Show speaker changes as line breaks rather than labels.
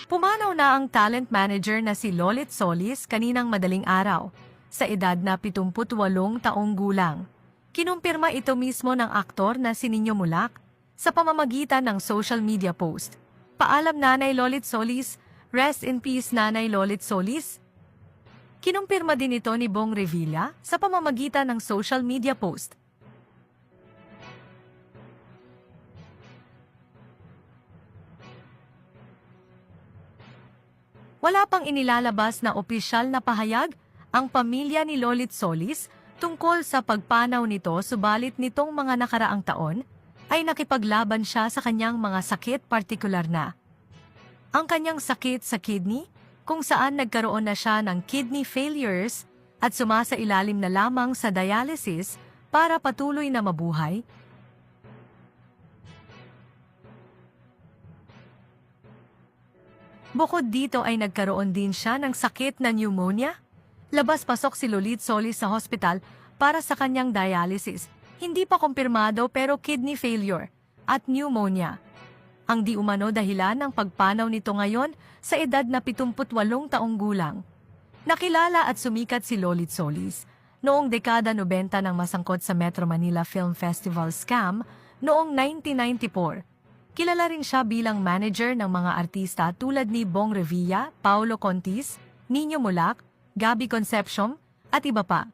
Pumanaw na ang talent manager na si Lolit Solis kaninang madaling araw, sa edad na 78 taong gulang. Kinumpirma ito mismo ng aktor na si Nino Mulak sa pamamagitan ng social media post. Paalam Nanay Lolit Solis, rest in peace Nanay Lolit Solis. Kinumpirma din ito ni Bong Revilla sa pamamagitan ng social media post. Wala pang inilalabas na opisyal na pahayag ang pamilya ni Lolit Solis tungkol sa pagpanaw nito, subalit nitong mga nakaraang taon ay nakipaglaban siya sa kanyang mga sakit partikular na. Ang kanyang sakit sa kidney, kung saan nagkaroon na siya ng kidney failures at sumasailalim na lamang sa dialysis para patuloy na mabuhay. Bukod dito ay nagkaroon din siya ng sakit na pneumonia. Labas-pasok si Lolit Solis sa hospital para sa kanyang dialysis. Hindi pa kumpirmado pero kidney failure at pneumonia. Ang di umano dahilan ng pagpanaw nito ngayon sa edad na 78 taong gulang. Nakilala at sumikat si Lolit Solis noong dekada 90 nang masangkot sa Metro Manila Film Festival scam noong 1994. Kilala rin siya bilang manager ng mga artista tulad ni Bong Revilla, Paulo Contis, Nino Mulak, Gabby Concepcion, at iba pa.